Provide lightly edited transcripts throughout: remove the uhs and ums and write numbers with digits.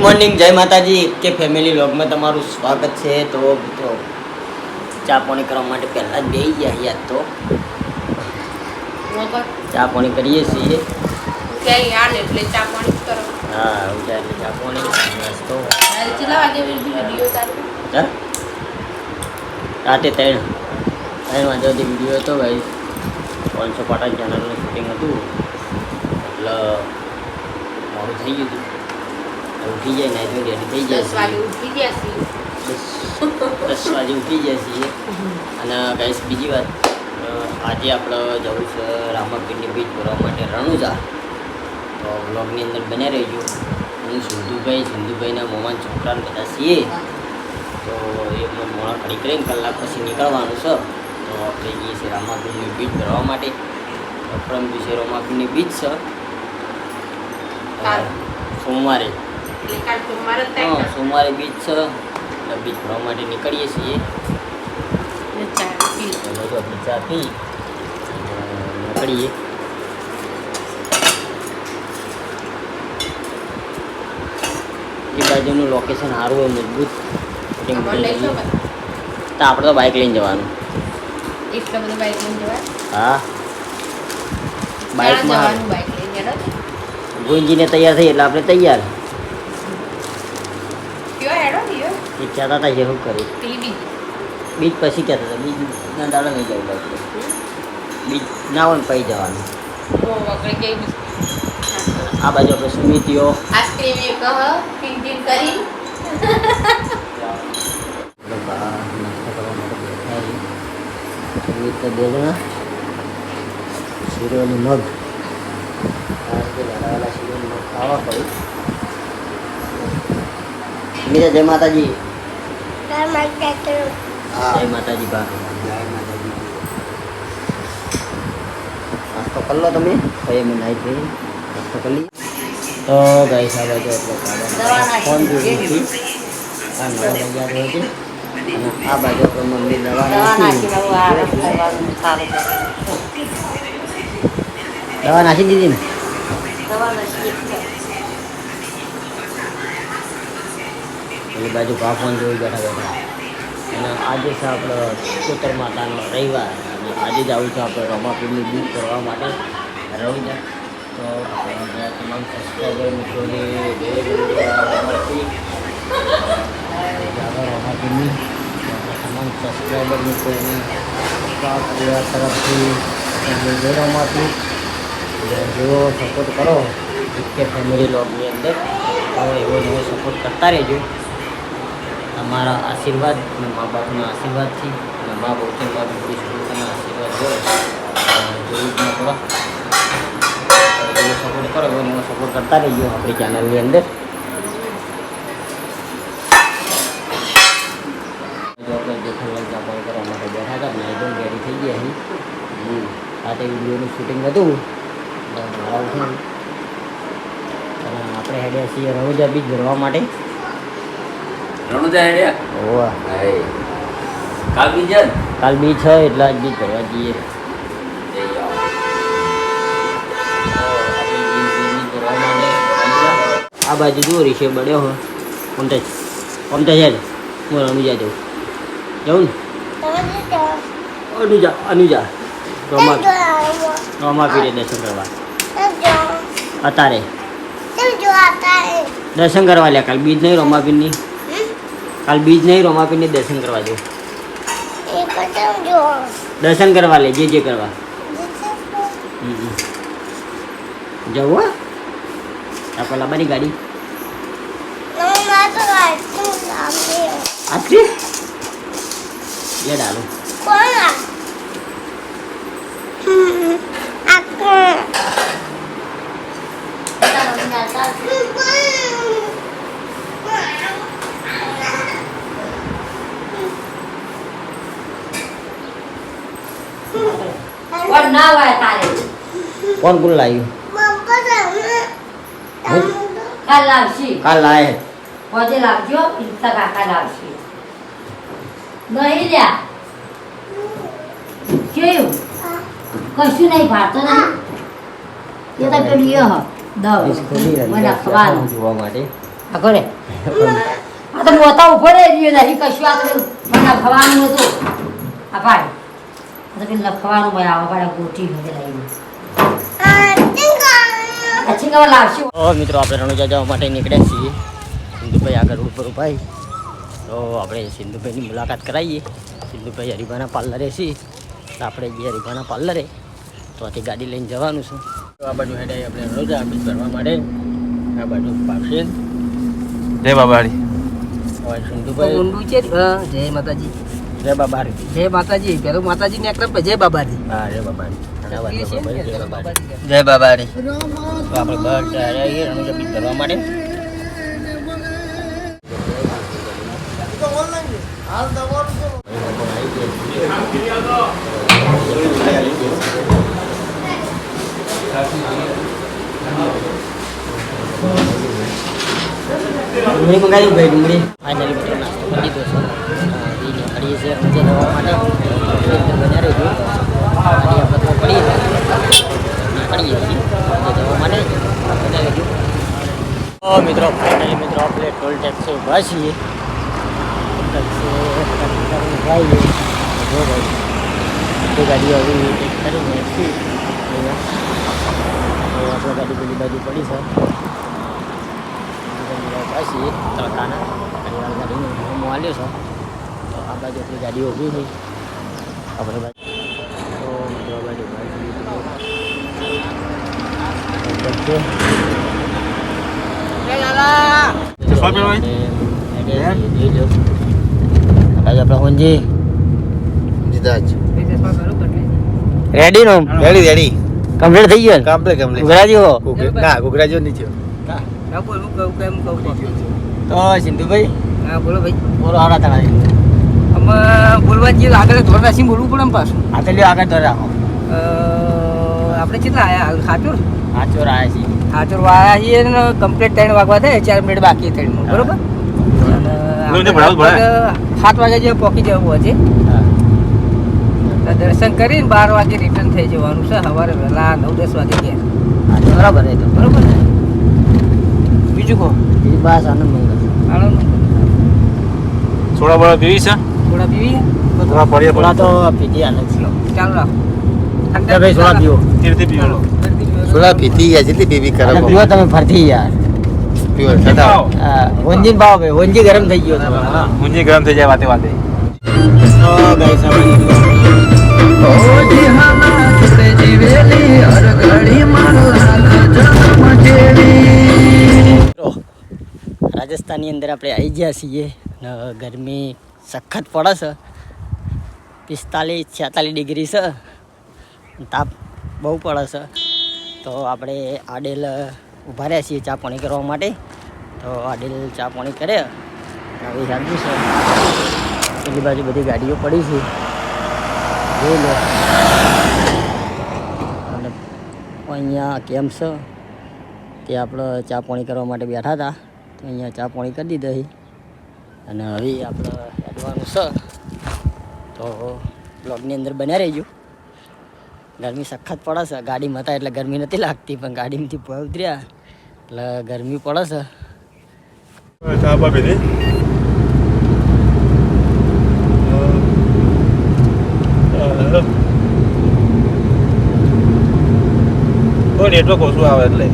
Morning, જય માતાજી કે ફેમિલી વ્લોગમાં તમારું સ્વાગત છે। તો મિત્રો ચા પાણી કરવા માટે પહેલા જ બેસી ગયા યાર, તો ચા પાણી કરીએ છીએ। એટલે ચા પાણી કરો। હા, ઉઠ્યા એટલે ચા પાણી નાસ્તો। કેટલા વાગે વિડિયો ચાલુ? રાતે 3 વાગ્યા સુધી વિડીયો હતો ગાઈસ। 500 પાટા ચેનલનું શૂટિંગ હતું એટલે મોડું થઈ ગયું હતું। ઉઠી જાય ને તો રેડી થઈ જાય। 10 વાગે ઉઠી ગયા છીએ। 10 વાગે ઉઠી જાય છીએ। અને ગાઈસ બીજી વાત, આજે આપણે જવું છે રામાપીરની બીચ ભરવા માટે રણુજા। તો વ્લોગની અંદર બન્યા રહેજો। હું સિંધુભાઈના મોમાન છોકરા બધા છીએ। તો એ મોડા ખડી કરીને કલાક પછી નીકળવાનું છે। તો આપણે જઈએ છીએ રામાપીરની બીચ ભરવા માટે। પરમ દિવસે રામાપીરની બીચ છે સોમવારે। સોમવારે બીચ છે એટલે બીચ ભરવા માટે નીકળીએ છીએ। ચા પી નીકળીએ। એ બાજુનું લોકેશન સારું હોય, મજબૂત। તો આપણે તો બાઇક લઈને જવાનું। એટલા બધા બાઇક લઈને જવાય? હા, બાઇકમાં બાઇક લઈને જવાનું। ગુંજીને તૈયાર થઈ એટલે આપણે તૈયાર। કયો હેડો દિયો? એ કહેતા હતા શું કરી પેલી બીજ પછી કહેતા હતા બીજના દાડા નહીં જવું બાઇક બીજ ના હોય ને પછી જવાનું। ઓ વગડે ગઈ આ બાજુ આપણે સુમિતિઓ આઈસ્ક્રીમ એક પિન પિન કરી નાસ્તો કરવા માટે બેઠા છીએ। સુમિત તો બે જણા શીરોની મગ લડાવેલા શીરોની મગ ખાવા પડી। મીરા જય માતાજી। જય માતાજી। જય માતાજી બા, જય માતાજી। નાસ્તો કરી લો તમે, પછી અમે નાઈ થઈ નાસ્તો કરી લઈએ। તો ગાઈસ આ બાજુ આપણે ફોન જોઈ હતી। આ 9 વાગ્યા હોય છે અને આ બાજુ આપણે મમ્મી દવા નાખી દીધી ને। પેલી બાજુ ભા ફોન જોઈ બેઠા અને આજે છે આપણે ઉત્તર માતાનો રવિવાર અને આજે જ આવું છે આપણે રામાપીરની બીચ કરવા માટે રણુજા। તો આપણા તમામ સબસ્ક્રાઈબર મિત્રોને રામાપીરની તમામ સબસ્ક્રાઈબર મિત્રોને પરિવાર તરફથી જય રામાપીર। જેવો સપોર્ટ કરો કે ફેમિલી વ્લોગની અંદર, તો એવો એવો સપોર્ટ કરતા રહેજો। તમારા આશીર્વાદ અને મા બાપના આશીર્વાદથી અને મા બહુચરમાં બધી સ્કૂલના આશીર્વાદ હોય જોઈ જ ન કરો, એવો સપોર્ટ કરો એવો સપોર્ટ કરતા રહીજો આપણી ચેનલની અંદર। જો આપણે જેઠાલાલ જાપાન કરવા માટે બેઠા હતા ને એકદમ રેડી થઈ ગયા અહીં। આ તે વિડીયોનું શૂટિંગ હતું મારા ઉઠું અને આપણે હેડ્યા છીએ રણુજા બીચ ભરવા માટે। રણુજા હેડ્યા? હોવા કાલ બીચ છે એટલે જ બીચ ભરવા જઈએ। આ બાજુ જુઓ રીશે બળ્યો હોય કોમતે છે હું રણુજા જવું ને અનુજા રામાપીરે દર્શન કરવા અત્યારે દર્શન કરવા લ્યા। કાલ બીજ નહીં રામાપીરની, કાલ બીજ નહીં રામાપીરની દર્શન કરવા જવું। દર્શન કરવા લે જે કરવા જવું। આ પેલા બની ગાડી આખરી લે ડાલો કોણ કોણ લાવ્યું? કાલ લાવે પજે લાવજો ઇન્સ્ટા કાકા લાવશે નહીં લ્યા કેવું કશું નહીં ભાતો નહીં એ તો પેલું એ હ દવ મને ખવાનું જોવા માટે આ કરે આ તો મોટા ઉપર રહ્યો નહીં કશું આ તો મને લખવાનું હતું આ પાડે આ તો લખવાનું ભાઈ આવા પાડે ગોઠી ભરે લઈને અચ્છી કવા લાવશું. મિત્રો આપણે રણુજા જવા માટે નીકળ્યા છીએ. સિંધુભાઈ આગળ ઉપર ભાઈ તો આપણે સિંધુભાઈની મુલાકાત કરાવીએ. સિંધુભાઈ હરિભાના પાર્લરે છીએ તો આપણે જઈએ હરિભાના પાર્લરે તો આથી ગાડી લઈને જવાનું છે. તો આ બાજુ હેડે આપણે રણુજા બીજ ભરવા માટે આ બાજુ પાર્સેલ જય બાબાડી સિંધુભાઈ ઊંડું છે જય માતાજી જય બાબારી જય માતાજી પેલો માતાજી ને એકદમ જય બાબાજી હા જય બાબારી જય બાબારી જય બાબાડી. તો આપણે બહાર આવીએ રણુજા બીજ ભરવા માટે. ડુંગળી મંગાવી ભાઈ ડુંગળી ફાઇનલી મિત્રો નાસ્તો કરી દીધો છે. નીકળીએ છીએ રણુજા જવા માટે બન્યા રહીશું. ગાડી આપણે તો પડીએ નીકળીએ છીએ રણુજા જવા માટે બન્યા રહીશું. તો મિત્રો ફાઇનલી મિત્રો આપણે ટોલ ટેક્સ ઊભા છીએ. ઉભાઈએ જો ભાઈ બધી ગાડીઓ આવી ટેક કરીને છીએ અહીંયા. તો આપણે ગાડી પેલી બાજુ પડી છે છીએ તડકાના ગાડીવાળી ગાડીનો મોં આવ્યો છે. તો આ બાજુ આપણી ગાડીઓ ઊભી છે આપણે બાજુ. તો મિત્રો બાજુ આપણે હોંજી રેડી નો રેડી કમ્પ્લીટ થઈ ગયો કમ્પ્લીટ ગુજરાતી હો ના ગુજરાતી નહીં થયો. તો સિંધુભાઈ હા બોલો ભાઈ બોલો હારા તણાય અમે બોલવા જઈએ આગળ ધોર રાખીને બોલવું પડે ને પાછું આ તો લ્યો આગળ તો રાખો. આપણે કેટલા આવ્યા ખાચોર હા ચોર આવ્યા છીએ. ખાચોર વાળા છીએ ને કમ્પ્લીટ 3 વાગવા થાય 4 મિનિટ બાકી 3 બરોબર. લોકોને ભણાવું પડે. 7 વાગે જેવું પહોંચી જવું છે. દર્શન કરીને 12 વાગે રિટર્ન થઈ જવાનું છે. સવારે વહેલા 9-10 વાગે ગયા. હા તો બરાબર એ તો બરોબર ને બીજું કહો બીજી બસ આનંદ મંગળ. આણંદ થોડા બડા પીવી છે થોડા પીવી થોડા પડ્યા થોડા તો પીધી આનંદ છે. ચાલો રાખો ભાઈ થોડા પીવો કેવી પીવાનો થોડા પીતી ગયા જેટલી પીવી અને કરાવો પીવો તમે ફરતી યાર. પીવો છતાં વંજી ભાવ ભાઈ વંજી ગરમ થઈ ગયો તમે. હા મુંજી ગરમ થઈ જાય વાતે વાતે. તો ગાઈસ રાજસ્થાનની અંદર આપણે આવી ગયા છીએ ને ગરમી સખત પડે છે. 45-46 ડિગ્રી છે. તાપ બહુ પડે છે. તો આપણે આડેલ ઊભા રહ્યા છીએ ચા પાણી કરવા માટે. તો આડેલ ચા પાણી કરે આવી સાંજુ છે. પેલી બાજુ બધી ગાડીઓ પડી છે જોઈ લો. અને અહીંયા કેમ્પ છે તે આપણે ચા પાણી કરવા માટે બેઠા હતા. તો અહીંયા ચા પાણી કરી દીધા છે અને હવે આપણે હેડવાનું છે. તો બ્લોગની અંદર બન્યા રહેજો. ગરમી સખત પડે છે. ગાડીમાં હતા એટલે ગરમી નથી લાગતી પણ ગાડીમાંથી ભય ઉતર્યા એટલે ગરમી પડે છે. ચા પા પીધી નેટવર્ક ઓછું આવે એટલે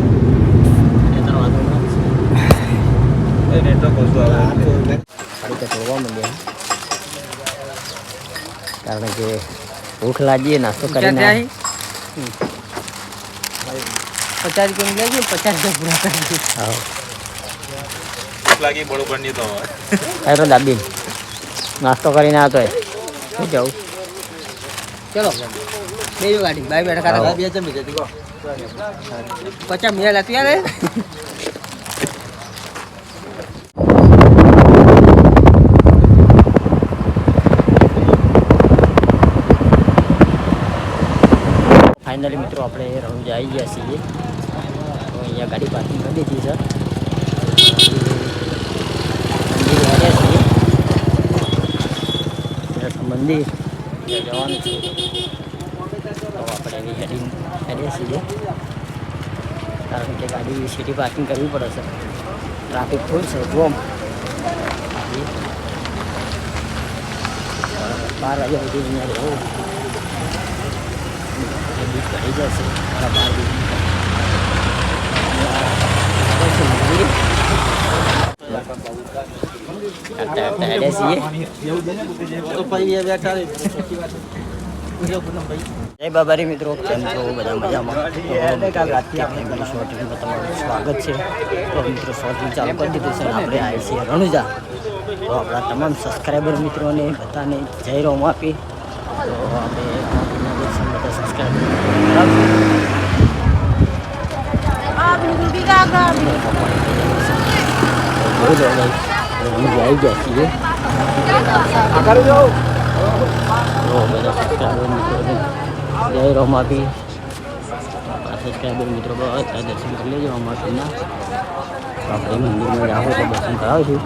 નેટવર્ક ઓછું આવે એટલે ગાડી તો તોડવા માંડ્યા કારણ કે ભૂખ લાગીએ નાસ્તો કરીને 50 રૂપિયા લેજો 50 રૂપિયા પૂરા કરી હા લાગી બરોબર નહીં તો હવે તો દાબી નાસ્તો કરીને આવતો હોય શું જવું. ચલો બેજો ગાડી બાય બેઠા ખાતા 2 જમી જતી કહો 50 મિનિટ લાગતી યાર ફાઇનલી મિત્રો આપણે રણુજા આવી ગયા છીએ. તો અહીંયા ગાડી પાર્કિંગ કરી દીધી છે. મંદિર જવાનું છે. તો આપણે એવી હેડીએ છીએ કારણ કે ગાડી સિટી પાર્કિંગ કરવી પડે છે. ટ્રાફિક ફૂલ છે જોમ 12 વાગ્યા સુધી અહીંયા રહેવું બીક પડી જશે મારા 12 જય બાબારી મિત્રો કેમ છો બધા મજામાં ફેમિલી શોર્ટિંગમાં તમારું સ્વાગત છે તો મિત્રો શોર્ટિંગ ચાલુ કરી દીધું છે આપણે આવ્યા છીએ રણુજા તો આપણા તમામ સબસ્ક્રાઈબર મિત્રોને બધાને જય રોમ આપી તો આપણે બધા સબસ્ક્રાઈબર આવી ગયા છીએ બધા સબસ્ક્રાઈબર મિત્રોને જય રોમ આપી સબસ્ક્રાઈબર મિત્રો બધા દર્શન કરી લેજો અમારના તો આપણે મંદિરમાં જાઓ તો દર્શન કરાવીશું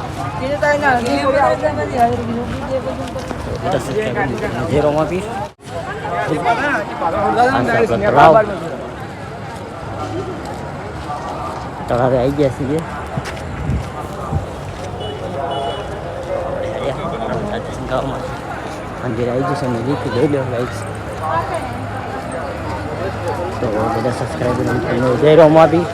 બધા સબસ્ક્રાઈબર મિત્રોને જય રોમ આપી તળાવે આવી ગયા છીએ દર્શન કરવામાં મંદિર આવી જશે નજીક લઈ લો ગાઈસ તો બધા સબસ્ક્રાઈબર મિત્રોને જય રોમ આપી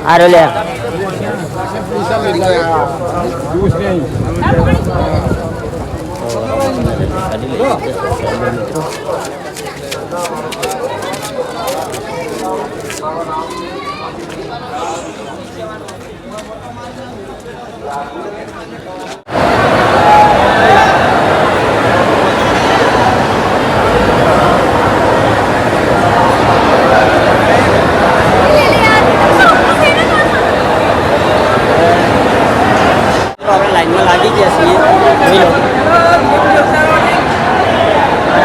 આરો લે મિત્રો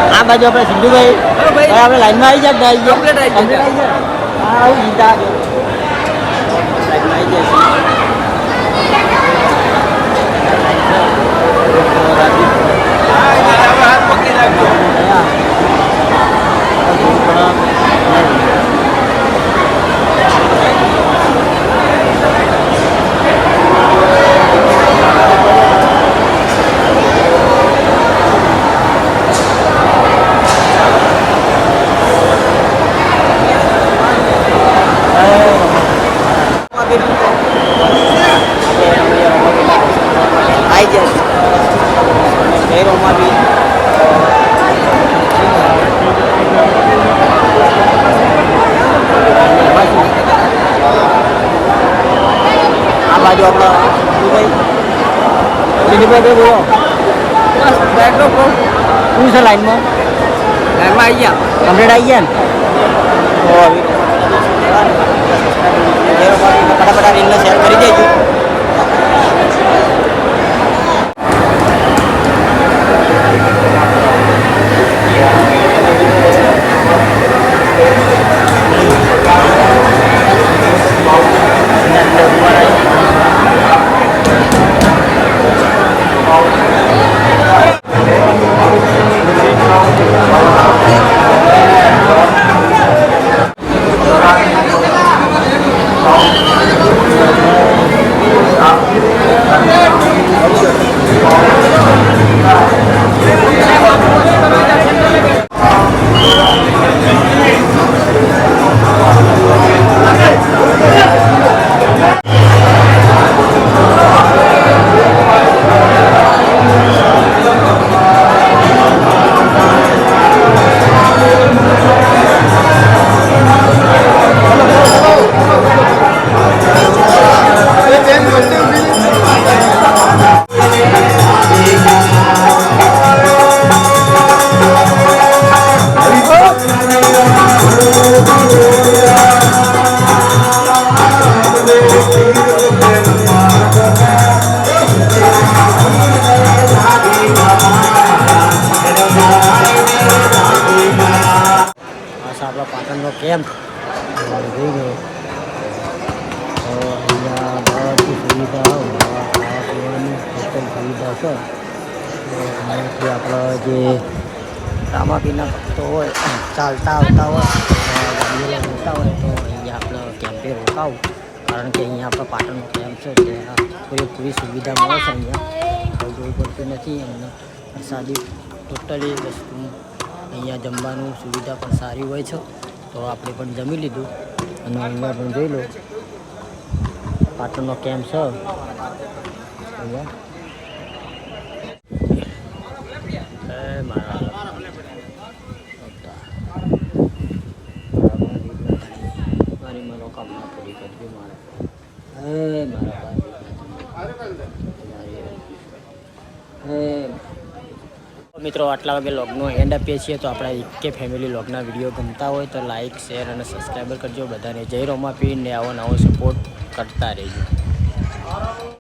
આ બાજુ આપણે સિંધુભાઈ આપણે લાઈનમાં આવી જાય બાજુ આપણા બોલો શું છે લાઈનમાં આવી ગયા કમ્પ્લીટ આવી ગયા ને ફટાફટ રીલને શેર કરી દેજો કેમ્પ જોઈને તો અહીંયા બધી સુવિધા ખાવા પીવાની ટોટલ સુવિધા છે તો અહીંયાથી આપણે જે રામાપીરના ભક્તો હોય ચાલતા આવતા હોય ગાડીઓ હોતા હોય તો અહીંયા આપણે કેમ્પે રોકાવું કારણ કે અહીંયા આપણે પાટણનો કેમ્પ છે ત્યાં પૂરેપૂરી સુવિધા મળે છે અહીંયા જોવું પડતું નથી અમને પ્રસાદી ટોટલી વસ્તુ અહીંયા જમવાનું સુવિધા પણ સારી હોય છે તો આપણે પણ જમી લીધું અને અહીંયા પણ જોઈ લો પાટણનો કેમ્પ છે અહીંયા મારી મનોકામના પૂરી કરજો મિત્રો આટલા વાગે લોગનો એન્ડ આપીએ છીએ તો આપણા કે ફેમિલી લોગના વિડીયો ગમતા હોય તો લાઇક શેર અને સબસ્ક્રાઈબર કરજો બધાને જય રોમાપીર ને આવો નવો સપોર્ટ કરતા રહેજો.